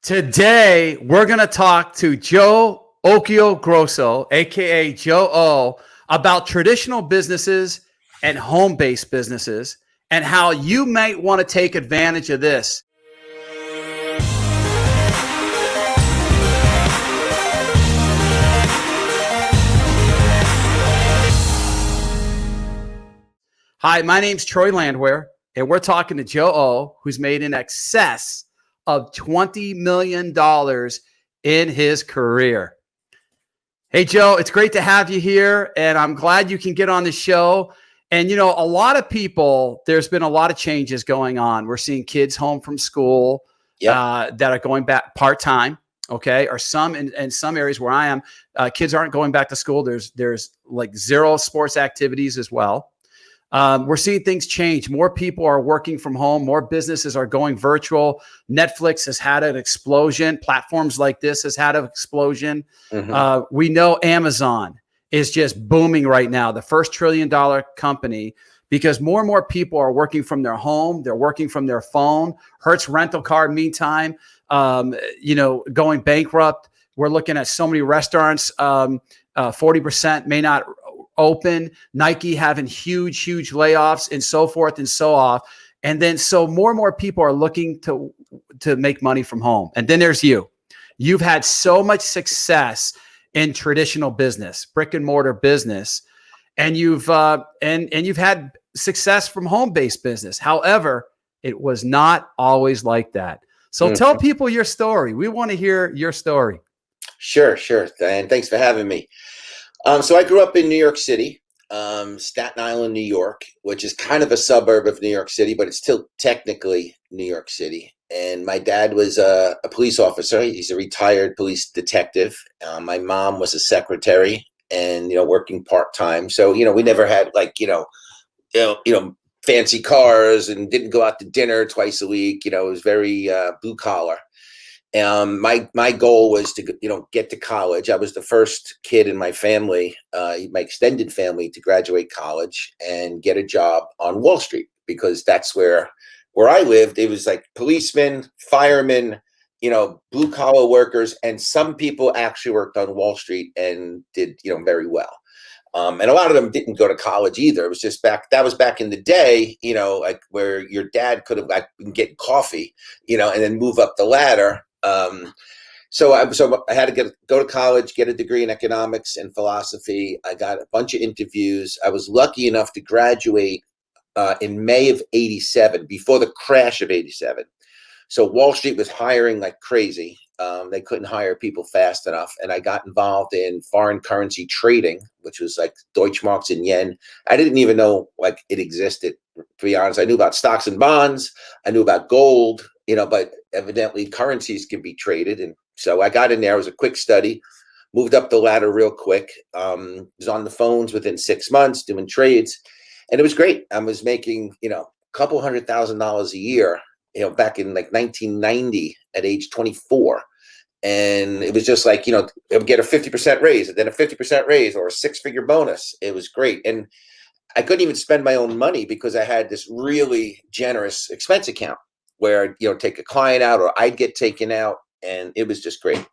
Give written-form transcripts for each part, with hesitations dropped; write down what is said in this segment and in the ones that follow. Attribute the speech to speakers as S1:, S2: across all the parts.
S1: Today, we're going to talk to Joe Occhiogrosso, aka Joe O, about traditional businesses and home-based businesses and how you might want to take advantage of this. Hi, my name's Troy Landwehr, and we're talking to Joe O, who's made in excess of $20 million in his career. Hey, Joe, it's great to have you here, and I'm glad you can get on the show. And, you know, a lot of people, there's been a lot of changes going on. We're seeing kids home from school that are going back part-time, okay? Or some in some areas where I am, kids aren't going back to school. There's like zero sports activities as well. We're seeing things change. More people are working from home. More businesses are going virtual. Netflix has had an explosion. Platforms like this has had an explosion. We know Amazon is just booming right now, the first $1 trillion company, because more and more people are working from their home. They're working from their phone. Hertz rental car, meantime, going bankrupt. We're looking at so many restaurants, 40% may not open, Nike having huge layoffs and so forth and so off. And then so more and more people are looking to make money from home. And then there's you. You've had so much success in traditional business, brick and mortar business, and you've had success from home-based business. However, it was not always like that. So tell people your story. We want to hear your story.
S2: Sure. And thanks for having me. So I grew up in New York City, Staten Island, New York, which is kind of a suburb of New York City, but it's still technically New York City. And my dad was a police officer. He's a retired police detective. My mom was a secretary and, working part-time. So, we never had fancy cars and didn't go out to dinner twice a week. It was very blue collar. My goal was to, get to college. I was the first kid in my family, my extended family, to graduate college and get a job on Wall Street, because that's where I lived. It was like policemen, firemen, blue collar workers. And some people actually worked on Wall Street and did, very well. And a lot of them didn't go to college either. It was just back in the day, like where your dad could have get coffee, and then move up the ladder. So I had to go to college, get a degree in economics and philosophy. I got a bunch of interviews. I was lucky enough to graduate in May of '87, before the crash of '87. So Wall Street was hiring like crazy. They couldn't hire people fast enough. And I got involved in foreign currency trading, which was like Deutschmarks and yen. I didn't even know it existed, to be honest. I knew about stocks and bonds. I knew about gold, but evidently currencies can be traded. And so I got in there. It was a quick study, moved up the ladder real quick. Was on the phones within 6 months doing trades. And it was great. I was making, a couple $100,000 a year, back in 1990 at age 24. And it was just it would get a 50% raise, and then a 50% raise, or a 6-figure bonus. It was great. And I couldn't even spend my own money because I had this really generous expense account where, take a client out or I'd get taken out. And it was just great.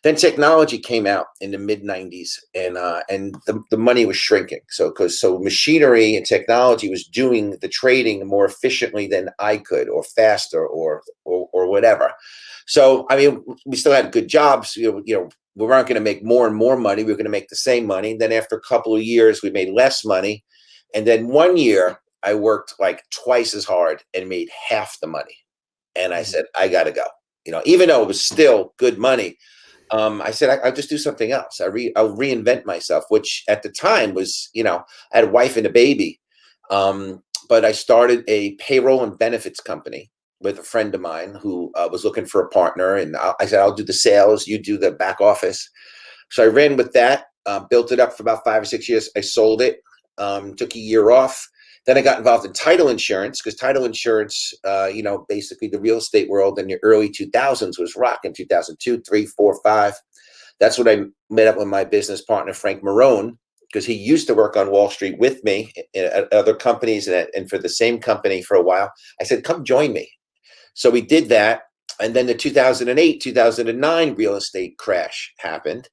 S2: Then technology came out in the mid 90s, and the money was shrinking. So machinery and technology was doing the trading more efficiently than I could, or faster, or whatever. So, we still had good jobs. We weren't going to make more and more money. We were going to make the same money. Then after a couple of years, we made less money. And then one year I worked twice as hard and made half the money. And I said, I got to go. Even though it was still good money, I said, I'll just do something else. I'll reinvent myself, which at the time was, I had a wife and a baby. But I started a payroll and benefits company with a friend of mine who was looking for a partner. And I said, I'll do the sales, you do the back office. So I ran with that, built it up for about 5 or 6 years. I sold it, took a year off. Then I got involved in title insurance, because title insurance, basically the real estate world in the early 2000s was rocking. 2002, 3, 4, 5. That's when I met up with my business partner, Frank Marone, because he used to work on Wall Street with me at other companies and for the same company for a while. I said, come join me. So we did that. And then the 2008, 2009 real estate crash happened.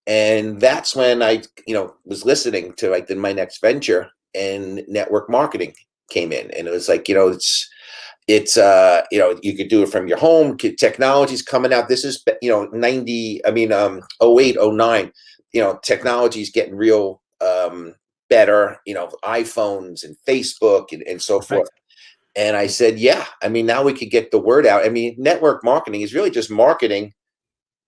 S2: And that's when I, was listening to like my next venture, and network marketing came in. And it was like, you could do it from your home. Technology's coming out. This is, 08, 09, technology's getting real better, iPhones and Facebook and so forth. And I said, yeah, now we could get the word out. Network marketing is really just marketing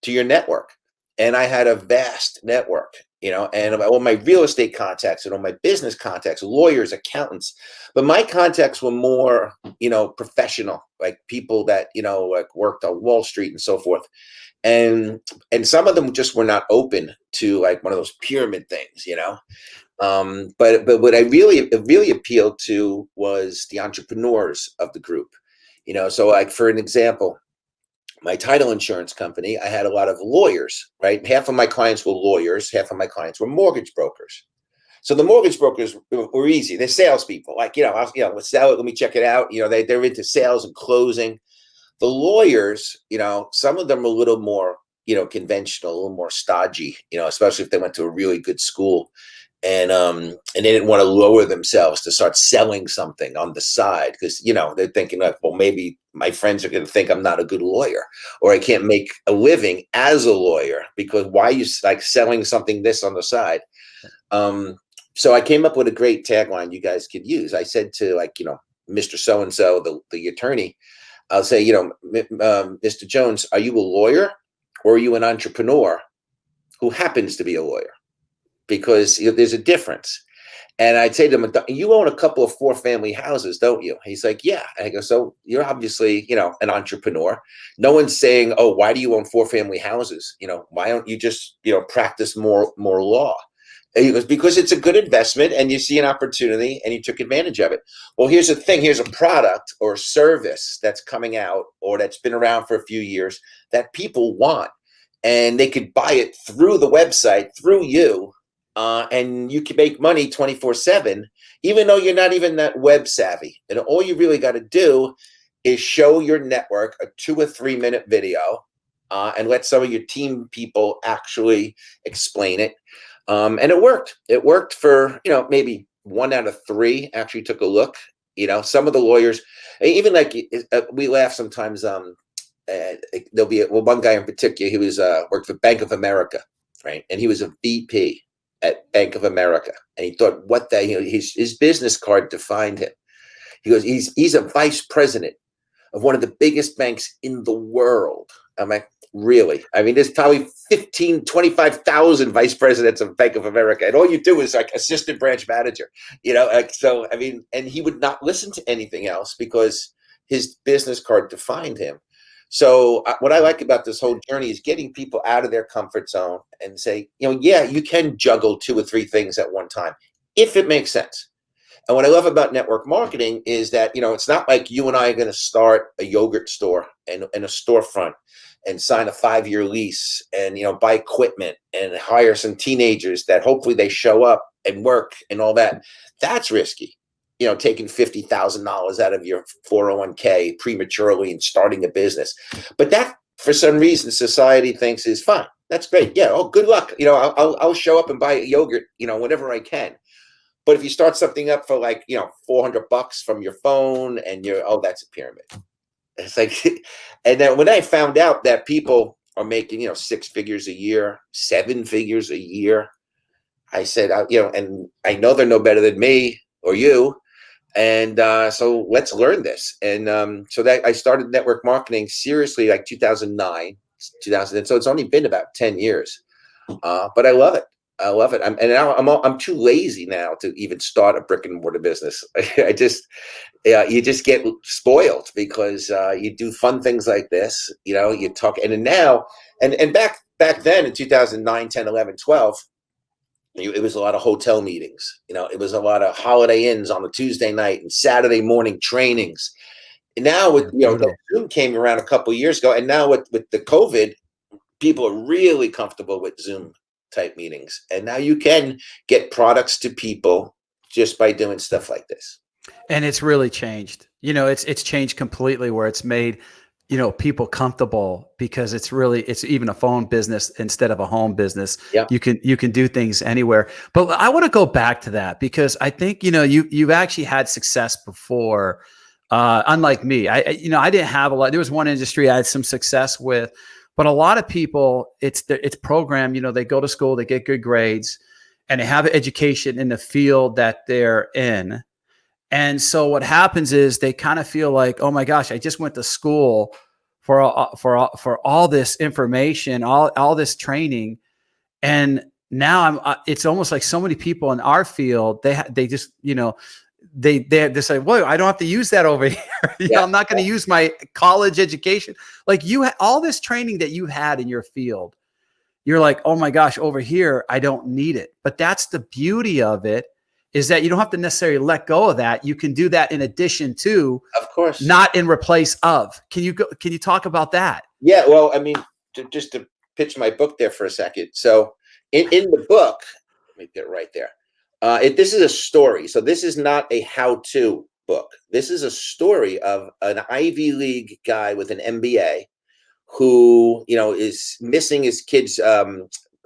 S2: to your network. And I had a vast network, and all my real estate contacts and all my business contacts, lawyers, accountants. But my contacts were more, professional, like people that, like worked on Wall Street and so forth. And some of them just were not open to like one of those pyramid things, but what it really appealed to was the entrepreneurs of the group, so like for an example, my title insurance company, I had a lot of lawyers, right? Half of my clients were lawyers, half of my clients were mortgage brokers. So the mortgage brokers were easy. They're salespeople, like, let's sell it, let me check it out. They're into sales and closing. The lawyers, some of them are a little more, conventional, a little more stodgy, especially if they went to a really good school. And they didn't want to lower themselves to start selling something on the side, because they're thinking like, well, maybe my friends are going to think I'm not a good lawyer, or I can't make a living as a lawyer, because why are you like selling something this on the side? So I came up with a great tagline you guys could use. I said to like, Mr. So-and-so, the attorney, I'll say, Mr. Jones, are you a lawyer or are you an entrepreneur who happens to be a lawyer? Because there's a difference. And I'd say to him, you own a couple of 4-family houses, don't you? He's like, yeah. And I go, so you're obviously, an entrepreneur. No one's saying, oh, why do you own 4-family houses? Why don't you just, practice more law? And he goes, because it's a good investment and you see an opportunity and you took advantage of it. Well, here's the thing. Here's a product or service that's coming out or that's been around for a few years that people want. And they could buy it through the website, through you. And you can make money 24/7, even though you're not even that web savvy. And all you really got to do is show your network a 2 or 3 minute video, and let some of your team people actually explain it. And it worked. It worked for, maybe 1 out of 3 actually took a look. Some of the lawyers, even like we laugh sometimes. There'll be one guy in particular who was worked for Bank of America, right? And he was a VP at Bank of America, and he thought, what the, his business card defined him. He goes, he's a vice president of one of the biggest banks in the world. I'm like, really? There's probably 25,000 vice presidents of Bank of America, and all you do is like assistant branch manager, and he would not listen to anything else because his business card defined him. So what I like about this whole journey is getting people out of their comfort zone and say, yeah, you can juggle 2 or 3 things at one time if it makes sense. And what I love about network marketing is that, it's not like you and I are going to start a yogurt store and a storefront and sign a 5-year lease and, buy equipment and hire some teenagers that hopefully they show up and work and all that. That's risky. Taking $50,000 out of your 401k prematurely and starting a business. But that, for some reason, society thinks is fine. That's great. Yeah. Oh, good luck. I'll show up and buy a yogurt, whenever I can. But if you start something up for like, $400 from your phone and that's a pyramid. It's like, and then when I found out that people are making, 6 figures a year, 7 figures a year, I said, and I know they're no better than me or you. And so let's learn this. And so that I started network marketing seriously like 2009, 2000. And so it's only been about 10 years. But I love it. I love it. I'm too lazy now to even start a brick and mortar business. You just get spoiled because you do fun things like this. You talk and now and back then in 2009, 10, 11, 12. It was a lot of hotel meetings. It was a lot of Holiday Inns on a Tuesday night and Saturday morning trainings. And now with Zoom came around a couple of years ago, and now with the COVID, people are really comfortable with Zoom type meetings, and now you can get products to people just by doing stuff like this.
S1: And it's really changed. It's changed completely, where it's made people comfortable, because it's even a phone business instead of a home business.
S2: Yeah.
S1: You can do things anywhere. But I want to go back to that, because I think, you've actually had success before. Unlike me, I didn't have a lot. There was one industry I had some success with, but a lot of people, it's programmed, they go to school, they get good grades, and they have an education in the field that they're in. And so what happens is they kind of feel like, oh my gosh, I just went to school for all this information, all this training, and now it's almost like so many people in our field, they just, they say, well, I don't have to use that over here.
S2: Yeah.
S1: I'm not going to use my college education. Like all this training that you had in your field, you're like, oh my gosh, over here, I don't need it. But that's the beauty of it, is that you don't have to necessarily let go of that. You can do that in addition to,
S2: Of course,
S1: not in replace of. Can you talk about that?
S2: Yeah. Well, I mean, just to pitch my book there for a second. So in the book, let me get it right there. This is a story. So this is not a how-to book. This is a story of an Ivy League guy with an MBA who, is missing his kids'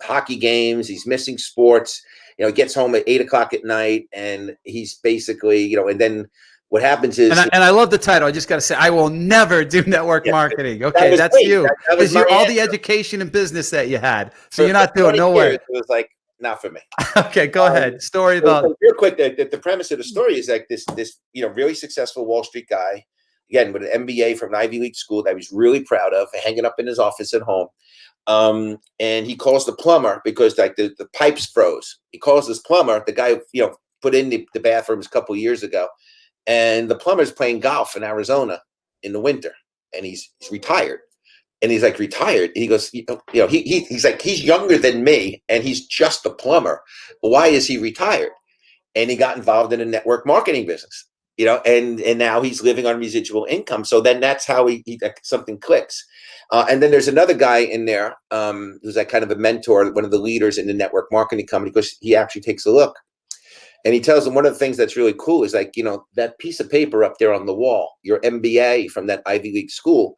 S2: hockey games. He's missing sports. He gets home at 8 o'clock at night, and he's basically, and then what happens is,
S1: and I love the title. I just got to say, I will never do network marketing. Okay, that's
S2: great.
S1: you,
S2: That was
S1: because all
S2: answer.
S1: the education and business that you had. So
S2: For
S1: you're not doing
S2: 20
S1: no
S2: years,
S1: way.
S2: It was like, not for me.
S1: Okay, go ahead. Story about
S2: real quick. The premise of the story is like this really successful Wall Street guy, again with an MBA from an Ivy League school that he's really proud of, hanging up in his office at home. And he calls the plumber because like the pipes froze. He calls this plumber, the guy put in the bathrooms a couple of years ago, and the plumber's playing golf in Arizona in the winter, and he's retired. And he's like, retired? He goes, he's like, he's younger than me, and he's just a plumber. Why is he retired? And he got involved in a network marketing business, and now he's living on residual income. So then that's how he something clicks. And then there's another guy in there who's like kind of a mentor, one of the leaders in the network marketing company, because he actually takes a look. And he tells them one of the things that's really cool is like, that piece of paper up there on the wall, your MBA from that Ivy League school,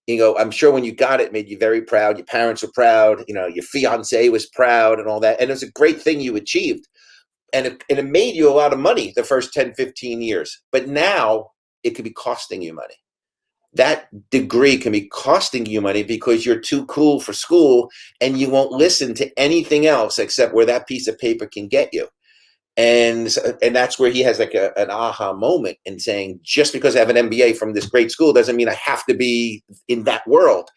S2: I'm sure when you got it made you very proud. Your parents were proud, your fiance was proud and all that. And it was a great thing you achieved. And it made you a lot of money the first 10, 15 years. But now it could be costing you money. That degree can be costing you money because you're too cool for school and you won't listen to anything else except where that piece of paper can get you. And that's where he has like an aha moment in saying, just because I have an MBA from this great school doesn't mean I have to be in that world.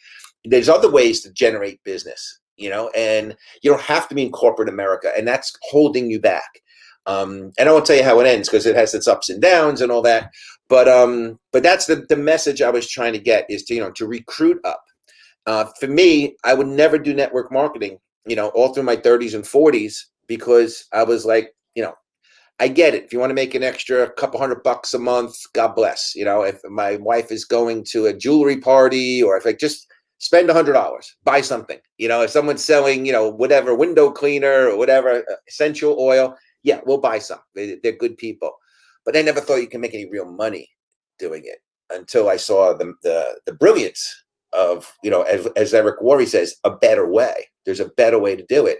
S2: There's other ways to generate business, and you don't have to be in corporate America, and that's holding you back. And I won't tell you how it ends because it has its ups and downs and all that. But that's the message I was trying to get, is to recruit up. For me, I would never do network marketing, all through my 30s and 40s, because I was like, I get it. If you want to make an extra couple $100 a month, God bless. If my wife is going to a jewelry party, or if I just spend $100, buy something. If someone's selling, whatever, window cleaner or whatever, essential oil, yeah, we'll buy some. They're good people. But I never thought you can make any real money doing it until I saw the brilliance of, as Eric Worre says, a better way. There's a better way to do it.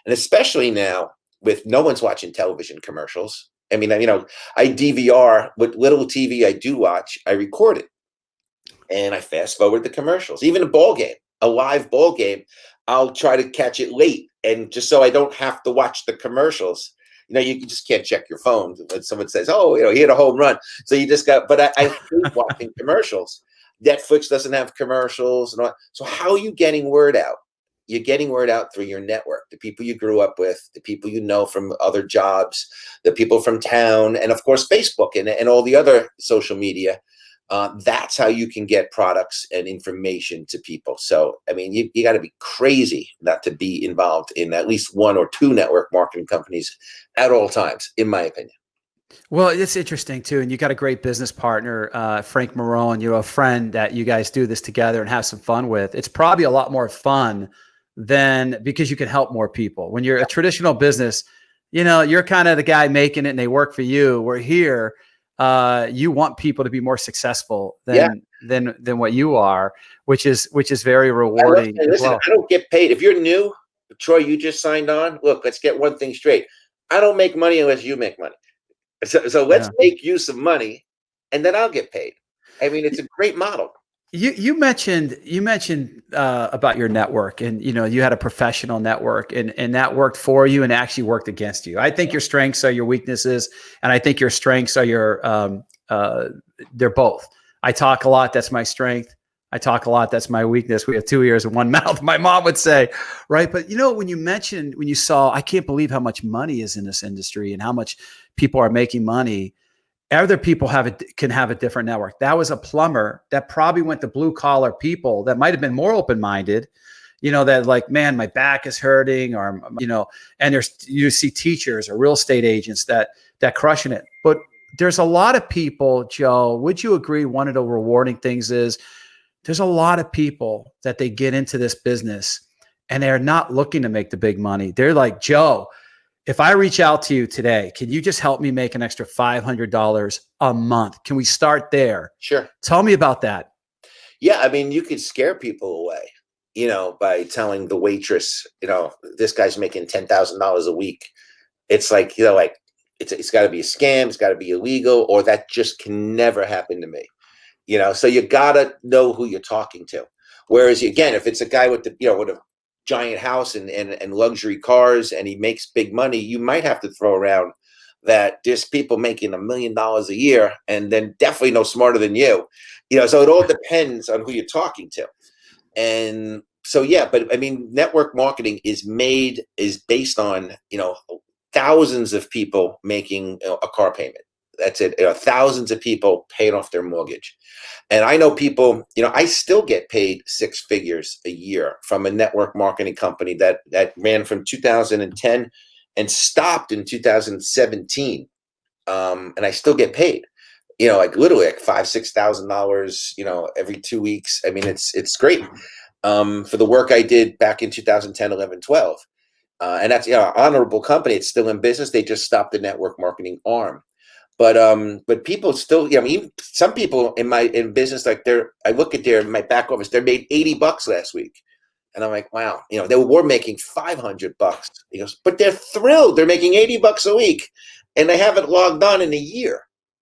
S2: And especially now, with no one's watching television commercials. I mean, I DVR what little TV I do watch, I record it. And I fast forward the commercials. Even a live ball game, I'll try to catch it late. And just so I don't have to watch the commercials. You just can't check your phone when someone says, oh, he hit a home run. So you just but I hate watching commercials. Netflix doesn't have commercials. And all. So how are you getting word out? You're getting word out through your network, the people you grew up with, the people from other jobs, the people from town, and of course, Facebook and all the other social media. That's how you can get products and information to people. So, I mean, you got to be crazy not to be involved in at least one or two network marketing companies at all times, in my opinion.
S1: Well, it's interesting too, and you got a great business partner, Frank Marone. A friend that you guys do this together and have some fun with. It's probably a lot more fun than, because you can help more people. When you're a traditional business, you're kind of the guy making it and they work for you. We're here. You want people to be more successful than than what you are, which is very rewarding as
S2: Listen,
S1: well.
S2: I don't get paid. If you're new, Troy, you just signed on. Look, let's get one thing straight. I don't make money unless you make money. So let's
S1: Yeah.
S2: make use of money, and then I'll get paid. I mean, it's a great model.
S1: You mentioned about your network, and you had a professional network, and that worked for you and actually worked against you. I think your strengths are your weaknesses, and I think your strengths are your they're both. I talk a lot. That's my strength. I talk a lot. That's my weakness. We have two ears and one mouth. My mom would say, right? But when you saw, I can't believe how much money is in this industry and how much people are making money. Other people can have a different network. That was a plumber that probably went to blue collar people that might have been more open minded. That like, man, my back is hurting, or and you see teachers or real estate agents that crushing it. But there's a lot of people, Joe. Would you agree? One of the rewarding things is there's a lot of people that they get into this business and they're not looking to make the big money. They're like, Joe, if I reach out to you today, can you just help me make an extra $500 a month? Can we start there?
S2: Sure.
S1: Tell me about that.
S2: Yeah, I mean, you could scare people away, by telling the waitress, this guy's making $10,000 a week. It's like, like it's got to be a scam, it's got to be illegal, or that just can never happen to me. So you gotta know who you're talking to. Whereas again, if it's a guy with with a giant house and luxury cars and he makes big money, you might have to throw around that there's people making $1 million a year and then definitely no smarter than you. So it all depends on who you're talking to. And so yeah, but I mean, network marketing is based on thousands of people making a car payment. That's it. Thousands of people paying off their mortgage. And I know people, I still get paid six figures a year from a network marketing company that ran from 2010 and stopped in 2017. And I still get paid, like literally like $5,000-6,000, every 2 weeks. I mean, it's great for the work I did back in 2010, 11, 12. And that's an honorable company. It's still in business. They just stopped the network marketing arm. But people still, I mean, some people in business, like I look at my back office, they made $80 last week. And I'm like, wow, they were making $500. He goes, but they're thrilled. They're making $80 a week and they haven't logged on in a year.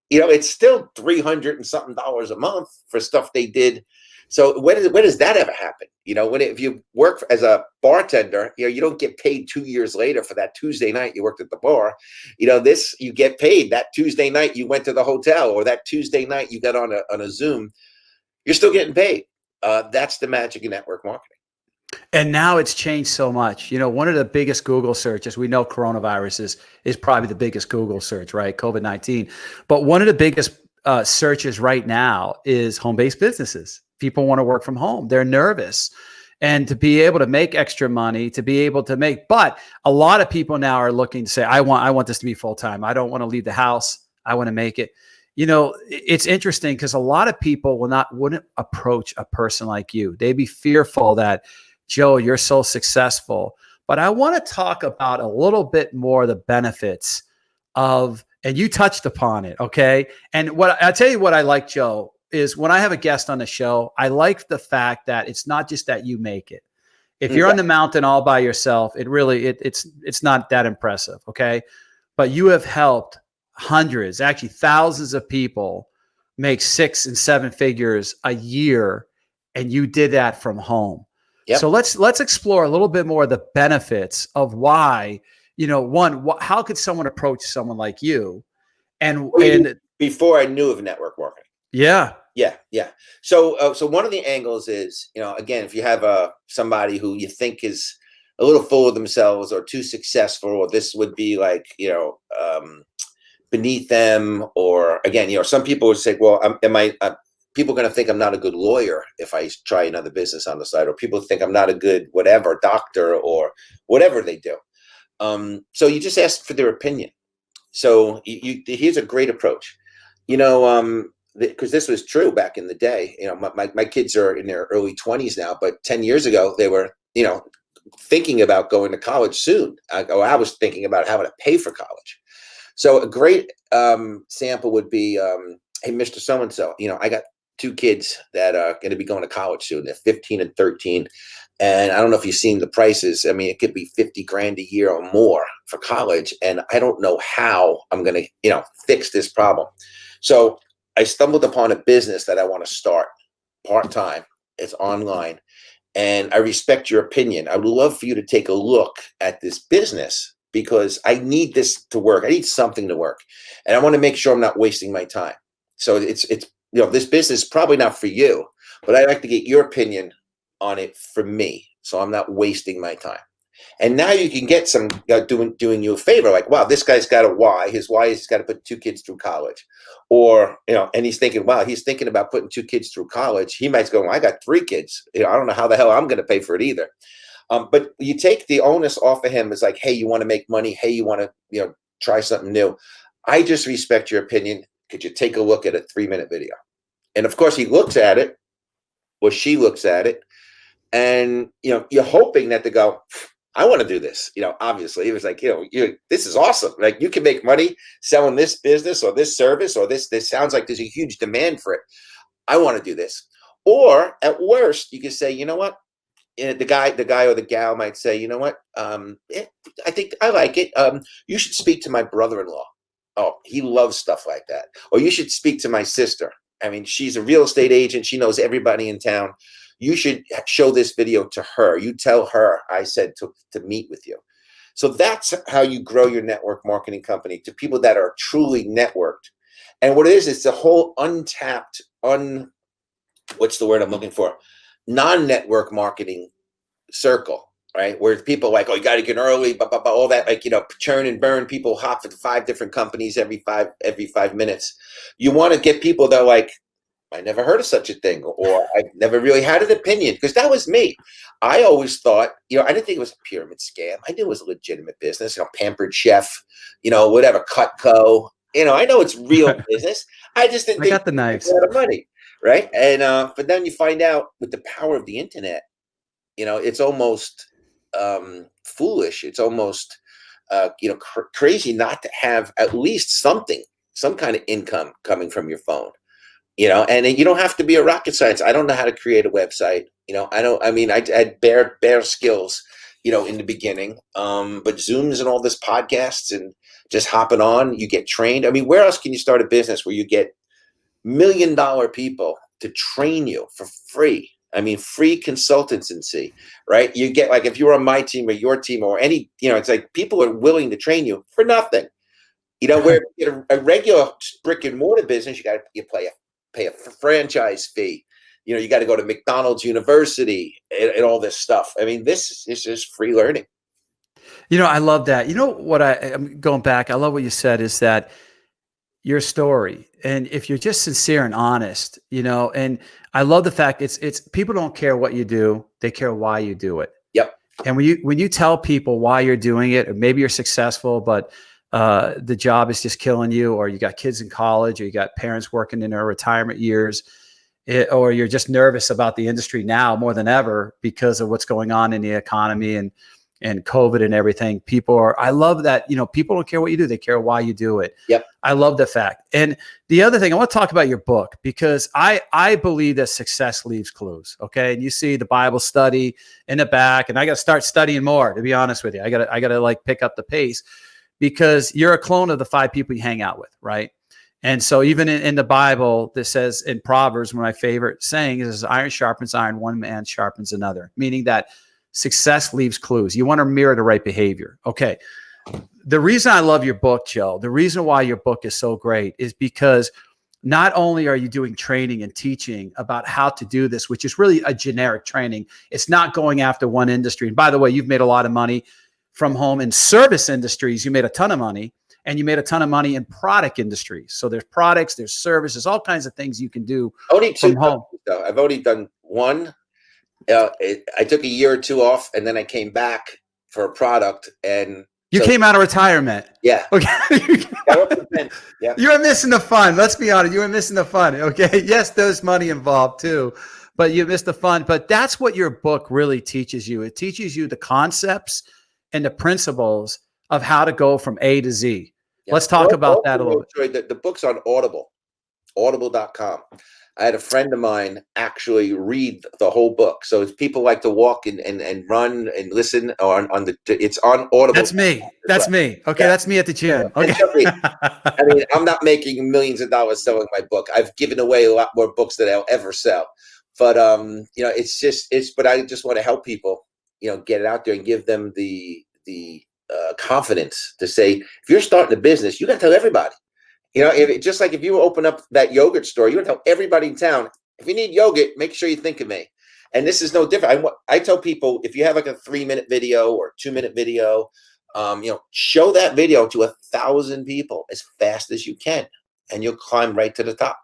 S2: It's still $300 and something a month for stuff they did. So when does that ever happen? If you work as a bartender, you don't get paid 2 years later for that Tuesday night you worked at the bar. You get paid that Tuesday night you went to the hotel, or that Tuesday night you got on a Zoom. You're still getting paid. That's the magic of network marketing.
S1: And now it's changed so much. One of the biggest Google searches, we know coronavirus is probably the biggest Google search, right? COVID-19. But one of the biggest searches right now is home-based businesses. People want to work from home. They're nervous. And to be able to make extra money, but a lot of people now are looking to say, I want this to be full-time. I don't want to leave the house. I want to make it. It's interesting because a lot of people wouldn't approach a person like you. They'd be fearful that, Joe, you're so successful. But I want to talk about a little bit more the benefits of, and you touched upon it, okay? And I'll tell you what I like, Joe, is when I have a guest on the show, I like the fact that it's not just that you make it. If you're on the mountain all by yourself, it's not that impressive, okay? But you have helped hundreds, actually thousands of people make 6 and 7 figures a year, and you did that from home. Yep. So let's explore a little bit more of the benefits of why, how could someone approach someone like you? And
S2: before I knew of network marketing.
S1: Yeah.
S2: So one of the angles is, again, if you have somebody who you think is a little full of themselves or too successful, or this would be like, beneath them, or again, some people would say, well, people are going to think I'm not a good lawyer if I try another business on the side, or people think I'm not a good whatever doctor or whatever they do. So you just ask for their opinion. So here's a great approach, because this was true back in the day. My kids are in their early 20s now, but 10 years ago they were, thinking about going to college soon. I was thinking about having to pay for college. So a great sample would be, hey, Mr. So-and-so, I got two kids that are going to be going to college soon. They're 15 and 13. And I don't know if you've seen the prices. I mean, it could be 50 grand a year or more for college. And I don't know how I'm going to, fix this problem. So I stumbled upon a business that I want to start part-time. It's online. And I respect your opinion. I would love for you to take a look at this business because I need this to work. I need something to work. And I want to make sure I'm not wasting my time. So it's this business is probably not for you, but I'd like to get your opinion on it for me, so I'm not wasting my time. And now you can get some doing you a favor, like, wow, this guy's got a why. His why is he's got to put two kids through college, or and he's thinking, wow, he's thinking about putting two kids through college. He might go, well, I got three kids. I don't know how the hell I'm going to pay for it either. But you take the onus off of him. It's like, hey, you want to make money? Hey, you want to try something new? I just respect your opinion. Could you take a look at a 3-minute video? And of course, he looks at it, or she looks at it. And, you're hoping that they go, I want to do this. Obviously it was like, this is awesome. Like you can make money selling this business or this service, or this sounds like there's a huge demand for it. I want to do this. Or at worst, you can say, you know what? The guy or the gal might say, you know what? I think I like it. You should speak to my brother-in-law. Oh, he loves stuff like that. Or you should speak to my sister. I mean, she's a real estate agent. She knows everybody in town. You should show this video to her. You tell her I said to meet with you. So that's how you grow your network marketing company, to people that are truly networked. And what it is, it's a whole untapped, what's the word I'm looking for? Non-network marketing circle, right? Where people are like, oh, you got to get early, blah, blah, blah, all that, like, churn and burn. People hop for 5 different companies every 5 minutes. You want to get people that are like, I never heard of such a thing, or I've never really had an opinion, because that was me. I always thought, I didn't think it was a pyramid scam. I knew it was a legitimate business, Pampered Chef, whatever, Cutco. I know it's real business. I just didn't think
S1: got the knives.
S2: A lot of money, right? And but then you find out with the power of the internet, it's almost foolish. It's almost crazy not to have at least some kind of income coming from your phone. And you don't have to be a rocket science. I don't know how to create a website. I had bare skills, in the beginning. But Zooms and all this podcasts and just hopping on, you get trained. I mean, where else can you start a business where you get $1 million people to train you for free? I mean, free consultancy, right? You get, like, if you were on my team or your team or any, it's like people are willing to train you for nothing. Where you get a regular brick and mortar business, you pay a franchise fee. You got to go to McDonald's University and all this stuff. I mean, this is just free learning.
S1: I love that. What I'm going back, I love what you said, is that your story, and if you're just sincere and honest, and I love the fact it's people don't care what you do, they care why you do it.
S2: Yep.
S1: And when you tell people why you're doing it, or maybe you're successful, but the job is just killing you, or you got kids in college, or you got parents working in their retirement years, or you're just nervous about the industry now more than ever because of what's going on in the economy and COVID and everything. I love that, people don't care what you do. They care why you do it.
S2: Yep.
S1: I love the fact. And the other thing, I want to talk about your book, because I believe that success leaves clues. Okay. And you see the Bible study in the back, and I got to start studying more, to be honest with you. I got to like pick up the pace, because you're a clone of the 5 people you hang out with. Right. And so even in the Bible, this says in Proverbs, one of my favorite sayings is, iron sharpens iron, one man sharpens another, meaning that success leaves clues. You want to mirror the right behavior. Okay. The reason I love your book, Joe, the reason why your book is so great is because not only are you doing training and teaching about how to do this, which is really a generic training. It's not going after one industry. And by the way, you've made a lot of money from home in service industries. You made a ton of money, and you made a ton of money in product industries. So there's products, there's services, all kinds of things you can do from home.
S2: I've only done one. I took a year or 2 off, and then I came back for a product. And
S1: you came out of retirement.
S2: Yeah.
S1: Okay.
S2: Yeah.
S1: You were missing the fun. Let's be honest. You were missing the fun. Okay. Yes, there's money involved too, but you missed the fun. But that's what your book really teaches you. It teaches you the concepts and the principles of how to go from A to Z. Yeah. Let's talk about that a little bit.
S2: The book's on Audible. Audible.com. I had a friend of mine actually read the whole book. So if people like to walk and run and listen on the, it's on Audible.
S1: That's me. That's me. Okay,
S2: Yeah.
S1: that's me at the gym. Okay.
S2: I mean, I'm not making millions of dollars selling my book. I've given away a lot more books than I'll ever sell. But you know, but I just want to help people, you know, get it out there and give them the confidence to say, if you're starting a business, you got to tell everybody. You know, just like if you open up that yogurt store, you would tell everybody in town, if you need yogurt, make sure you think of me. And this is no different. I tell people, if you have like a 3-minute video or 2-minute video, you know, show that video to 1,000 people as fast as you can, and you'll climb right to the top.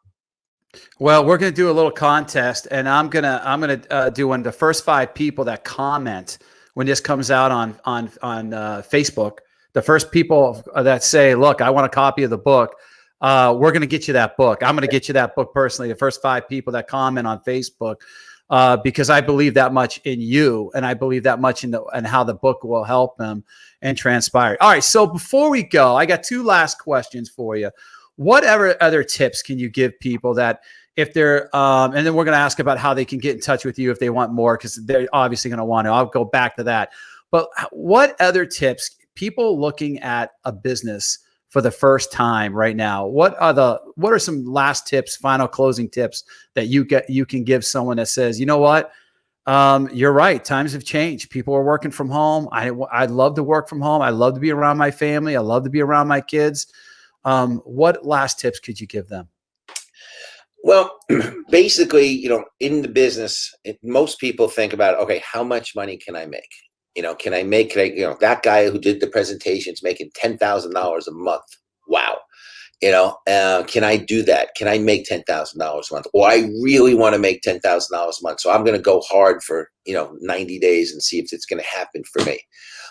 S1: Well, we're going to do a little contest, and I'm gonna do one of the first 5 people that comment when this comes out on Facebook. The first people that say, "Look, I want a copy of the book," we're going to get you that book. I'm going to get you that book personally. The first 5 people that comment on Facebook, because I believe that much in you, and I believe that much in how the book will help them and transpire. All right. So before we go, I got 2 last questions for you. Whatever other tips can you give people that if they're, and then we're going to ask about how they can get in touch with you if they want more, because they're obviously going to want to. I'll go back to that. But what other tips, people looking at a business for the first time right now, what are some last tips, final closing tips that you can give someone that says, you know what, you're right, times have changed. People are working from home. I love to work from home. I love to be around my family. I love to be around my kids. What last tips could you give them?
S2: Well, basically, you know, in the business, most people think about, okay, how much money can I make? You know, you know, that guy who did the presentations making $10,000 a month. Wow. You know, can I do that? Can I make $10,000 a month? Or I really want to make $10,000 a month. So I'm going to go hard for, you know, 90 days and see if it's going to happen for me.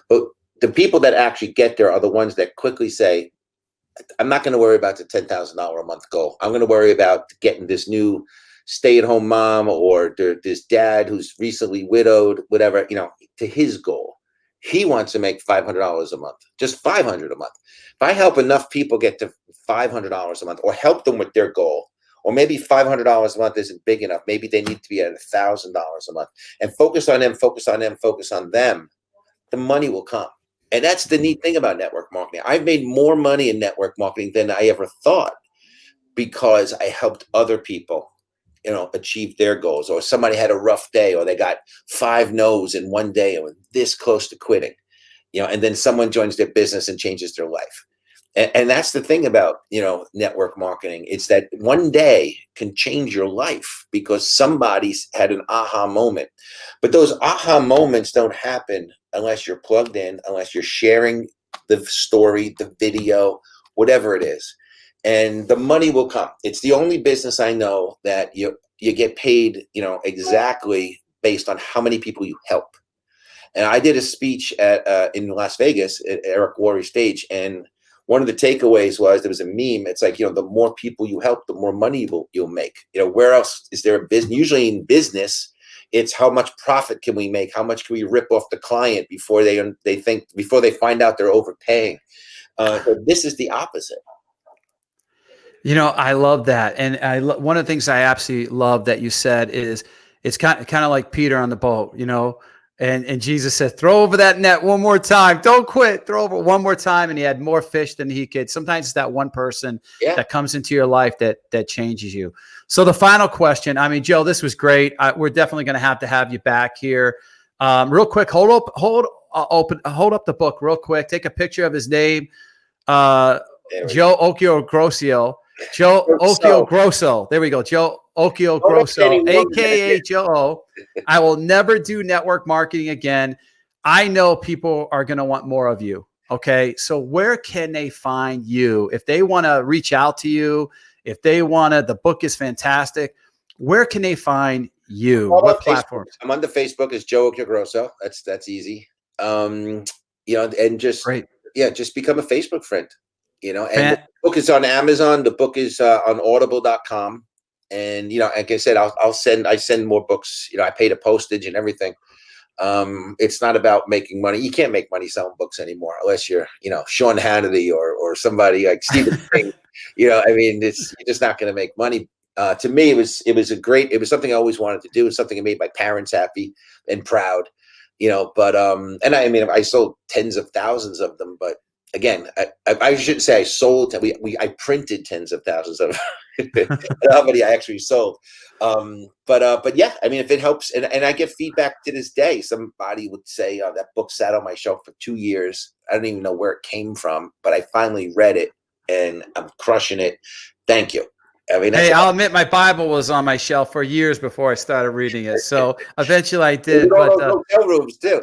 S2: But the people that actually get there are the ones that quickly say, I'm not going to worry about the $10,000 a month goal. I'm going to worry about getting this new stay-at-home mom or this dad who's recently widowed, whatever, you know, to his goal. He wants to make $500 a month, just $500 a month. If I help enough people get to $500 a month, or help them with their goal, or maybe $500 a month isn't big enough, maybe they need to be at $1,000 a month, and focus on them, focus on them, focus on them, the money will come. And that's the neat thing about network marketing. I've made more money in network marketing than I ever thought, because I helped other people, you know, achieve their goals. Or somebody had a rough day, or they got 5 no's in one day and were this close to quitting, you know, and then someone joins their business and changes their life. And that's the thing about, you know, network marketing. It's that one day can change your life because somebody's had an aha moment. But those aha moments don't happen unless you're plugged in, unless you're sharing the story, the video, whatever it is. And the money will come. It's the only business I know that you get paid, you know, exactly based on how many people you help. And I did a speech in Las Vegas at Eric Worre's stage, and one of the takeaways was, there was a meme. It's like, you know, the more people you help, the more money you'll make. You know, where else is there a business? Usually in business, it's how much profit can we make? How much can we rip off the client before they find out they're overpaying? So this is the opposite.
S1: You know, I love that. And one of the things I absolutely love that you said is, it's kind of like Peter on the boat, you know, and Jesus said, throw over that net one more time. Don't quit. Throw over one more time. And he had more fish than he could. Sometimes it's that one person that comes into your life that changes you. So the final question, I mean, Joe, this was great. We're definitely going to have you back here. Real quick, hold up the book real quick. Take a picture of his name. Joe Occhiogrosso. Joe Occhiogrosso. There we go. Joe Occhiogrosso, aka Joe O. I will never do network marketing again. I know people are going to want more of you. Okay. So where can they find you? If they want to reach out to you, if they want to, the book is fantastic. Where can they find you? What platforms?
S2: I'm on the Facebook as Joe Occhiogrosso. That's easy. You know, and just become a Facebook friend. You know, and the book is on Amazon. The book is on audible.com. And, you know, like I said, I send more books. You know, I pay the postage and everything. It's not about making money. You can't make money selling books anymore unless you're, you know, Sean Hannity or somebody like Stephen King. I mean, you're just not going to make money. To me, it was something I always wanted to do. It was something that made my parents happy and proud, but, and I mean, I sold tens of thousands of them, but again, I shouldn't say I sold. I printed tens of thousands of how many I actually sold. But yeah, I mean, if it helps, and I get feedback to this day, somebody would say, that book sat on my shelf for 2 years. I don't even know where it came from, but I finally read it and I'm crushing it. Thank you. I mean,
S1: Hey, I'll admit my Bible was on my shelf for years before I started reading it. So eventually I did.
S2: all
S1: But
S2: those hotel rooms too.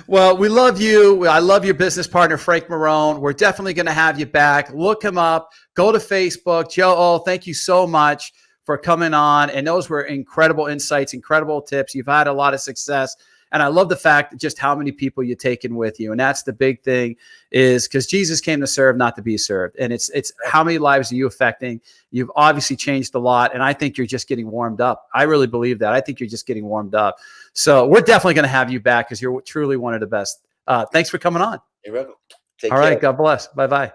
S1: well, we love you. I love your business partner, Frank Marone. We're definitely going to have you back. Look him up. Go to Facebook. Joe O, thank you so much for coming on. And those were incredible insights, incredible tips. You've had a lot of success. And I love the fact just how many people you're taking with you. And that's the big thing, is because Jesus came to serve, not to be served. And it's how many lives are you affecting? You've obviously changed a lot. And I think you're just getting warmed up. I really believe that. I think you're just getting warmed up. So we're definitely going to have you back because you're truly one of the best. Thanks for coming on.
S2: You're welcome. Take
S1: All
S2: care.
S1: right. God bless. Bye-bye.